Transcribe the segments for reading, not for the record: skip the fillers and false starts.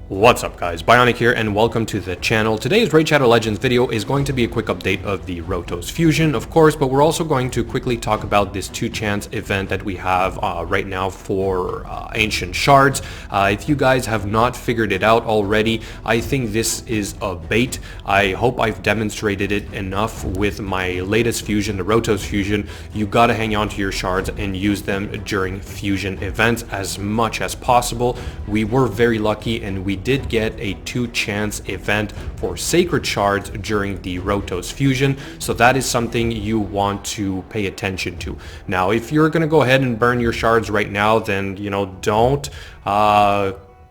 What's up guys, Bionic here and welcome to the channel. Today's Raid Shadow Legends video is going to be a quick update of the ROTOS fusion, of course, but we're also going to quickly talk about this 2-chance event that we have right now for Ancient Shards. If you guys have not figured it out already, I think this is a bait. I hope I've demonstrated it enough with my latest fusion, the ROTOS fusion. You gotta hang on to your shards and use them during fusion events as much as possible. We were very lucky and we did get a 2-chance event for sacred shards during the ROTOS fusion, so that is something you want to pay attention to. Now if you're gonna go ahead and burn your shards right now, then don't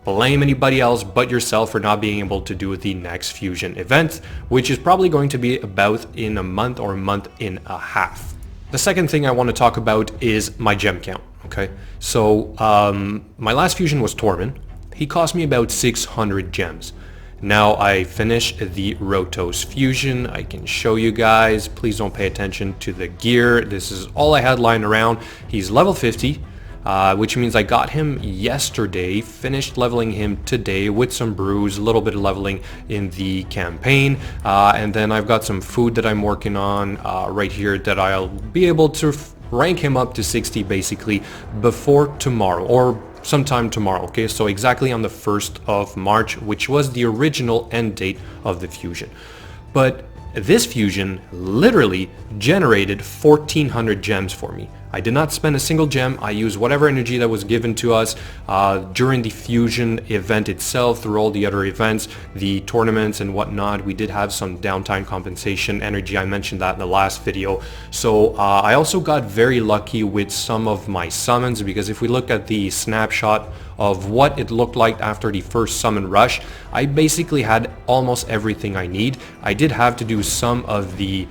blame anybody else but yourself for not being able to do the next fusion event, which is probably going to be about in a month or a month and a half. The second thing I want to talk about is my gem count. Okay, so my last fusion was Torment. He cost me about 600 gems. Now I finished the ROTOS fusion. I can show you guys. Please don't pay attention to the gear. This is all I had lying around. He's level 50, which means I got him yesterday, finished leveling him today with some brews, a little bit of leveling in the campaign, and then I've got some food that I'm working on right here that I'll be able to rank him up to 60 basically before tomorrow, or sometime tomorrow. Okay, so exactly on the 1st of March, which was the original end date of the fusion. But this fusion literally generated 1400 gems for me. I did not spend a single gem. I used whatever energy that was given to us during the fusion event itself, through all the other events, the tournaments and whatnot. We did have some downtime compensation energy. I mentioned that in the last video. So I also got very lucky with some of my summons, because if we look at the snapshot of what it looked like after the first summon rush, I basically had almost everything I need. I did have to do some of the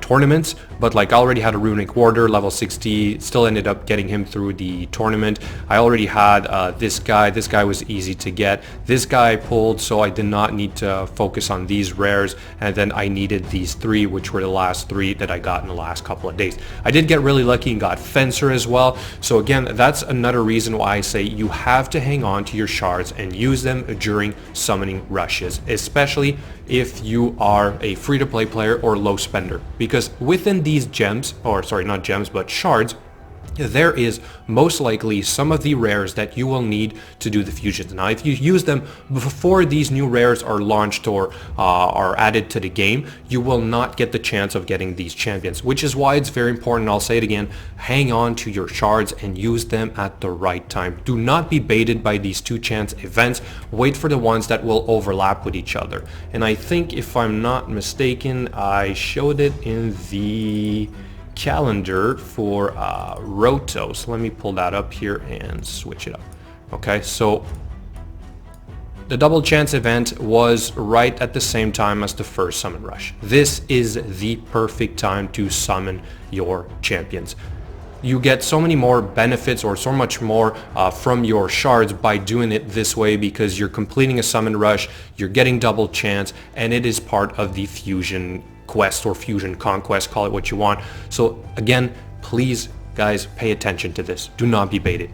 tournaments, but like I already had a runic warder level 60, still ended up getting him through the tournament. I already had this guy was easy to get. This guy I pulled, so I did not need to focus on these rares, and then I needed these 3, which were the last 3 that I got in the last couple of days. I did get really lucky and got Fencer as well. So again, that's another reason why I say you have to hang on to your shards and use them during summoning rushes, especially if you are a free-to-play player or low spender, because within these gems, or sorry, not gems, but shards, there is most likely some of the rares that you will need to do the fusions. Now, if you use them before these new rares are launched or are added to the game, you will not get the chance of getting these champions, which is why it's very important. I'll say it again, hang on to your shards and use them at the right time. Do not be baited by these 2-chance events. Wait for the ones that will overlap with each other. And I think, if I'm not mistaken, I showed it in the calendar for ROTOS. Let me pull that up here and switch it up. Okay, so the double chance event was right at the same time as the first summon rush. This is the perfect time to summon your champions. You get so many more benefits, or so much more from your shards by doing it this way, because you're completing a summon rush, you're getting double chance, and it is part of the fusion quest or fusion conquest, call it what you want. So again, please guys, pay attention to this. Do not be baited.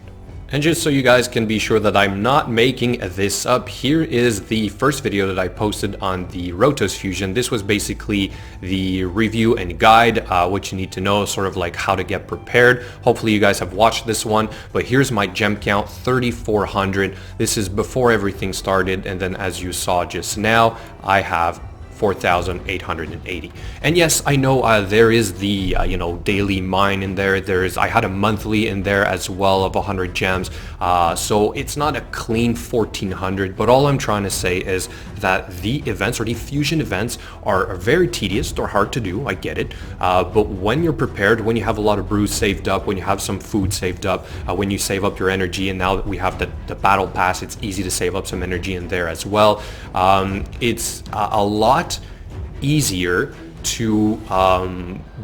And just so you guys can be sure that I'm not making this up, here is the first video that I posted on the ROTOS fusion. This was basically the review and guide, what you need to know, sort of like how to get prepared. Hopefully you guys have watched this one, but here's my gem count, 3,400. This is before everything started, and then as you saw just now, I have 4,880. And yes, I know there is the daily mine in there. I had a monthly in there as well of 100 gems, so it's not a clean 1,400. But all I'm trying to say is that the events, or the fusion events, are very tedious. They're hard to do, I get it, but when you're prepared, when you have a lot of brews saved up, when you have some food saved up, when you save up your energy, and now that we have the battle pass, it's easy to save up some energy in there as well. It's a lot easier to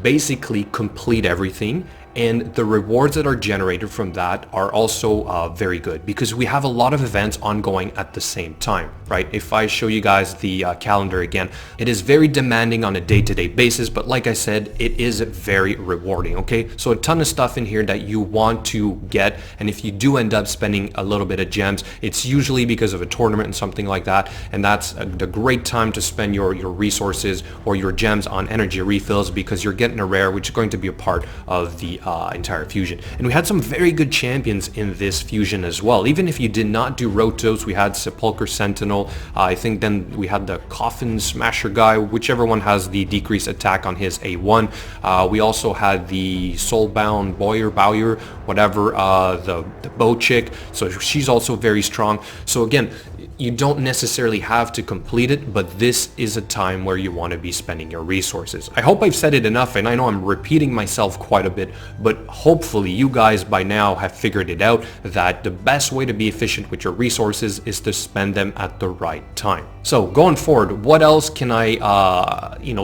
basically complete everything and the rewards that are generated from that are also very good, because we have a lot of events ongoing at the same time, right? If I show you guys the calendar again, it is very demanding on a day-to-day basis, but like I said, it is very rewarding, okay? So a ton of stuff in here that you want to get, and if you do end up spending a little bit of gems, it's usually because of a tournament and something like that, and that's the great time to spend your resources or your gems on energy refills, because you're getting a rare, which is going to be a part of the entire fusion. And we had some very good champions in this fusion as well. Even if you did not do ROTOS, we had Sepulchre Sentinel, I think then we had the Coffin Smasher guy, whichever one has the decreased attack on his A1. We also had the Soulbound Bowyer, whatever, the bow chick, so she's also very strong. So again, you don't necessarily have to complete it, but this is a time where you want to be spending your resources. I hope I've said it enough, and I know I'm repeating myself quite a bit, but hopefully you guys by now have figured it out that the best way to be efficient with your resources is to spend them at the right time. So going forward, what else can I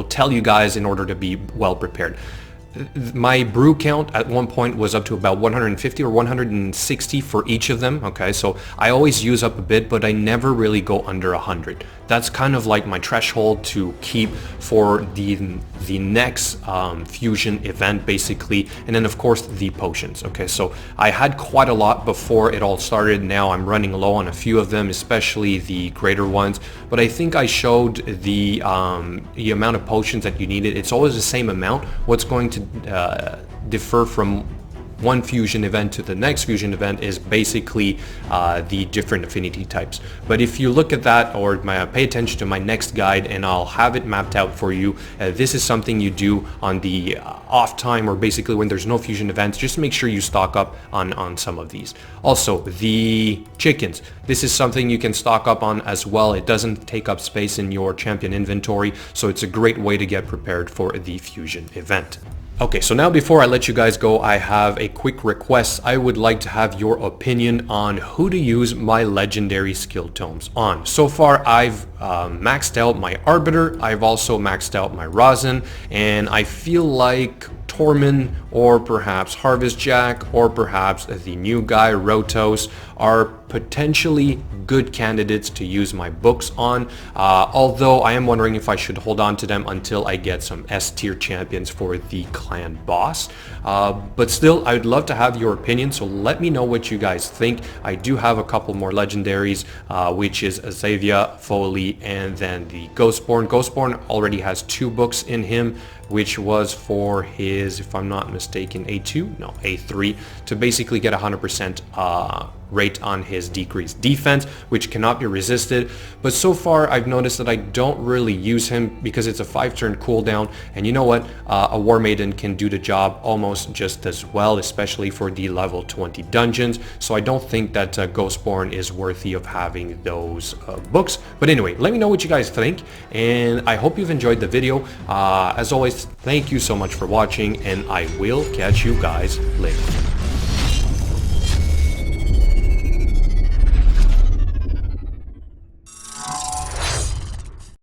tell you guys in order to be well prepared? My brew count at one point was up to about 150 or 160 for each of them. Okay, so I always use up a bit, but I never really go under 100. That's kind of like my threshold to keep for the next fusion event, basically. And then of course the potions. Okay, so I had quite a lot before it all started. Now I'm running low on a few of them, especially the greater ones, but I think I showed the amount of potions that you needed. It's always the same amount. What's going to differ from one fusion event to the next fusion event is basically the different affinity types. But if you look at that, or pay attention to my next guide, and I'll have it mapped out for you, this is something you do on the off time, or basically when there's no fusion events. Just make sure you stock up on some of these. Also, the chickens, this is something you can stock up on as well. It doesn't take up space in your champion inventory, so it's a great way to get prepared for the fusion event. Okay, so now before I let you guys go, I have a quick request. I would like to have your opinion on who to use my legendary skill tomes on. So far, I've maxed out my Arbiter, I've also maxed out my Rosin, and I feel like Tormund, or perhaps Harvest Jack, or perhaps the new guy ROTOS are potentially good candidates to use my books on, although I am wondering if I should hold on to them until I get some S tier champions for the clan boss. But still, I would love to have your opinion, so let me know what you guys think. I do have a couple more legendaries, which is Azavia, Foley, and then the Ghostborn. Ghostborn already has 2 books in him, which was for his, if I'm not mistaken, A2? No, A3, to basically get 100% rate on his decreased defense, which cannot be resisted. But so far, I've noticed that I don't really use him because it's a 5-turn cooldown, and you know what? A War Maiden can do the job almost just as well, especially for the level 20 dungeons, so I don't think that Ghostborn is worthy of having those books. But anyway, let me know what you guys think, and I hope you've enjoyed the video. As always, thank you so much for watching, and I will catch you guys later.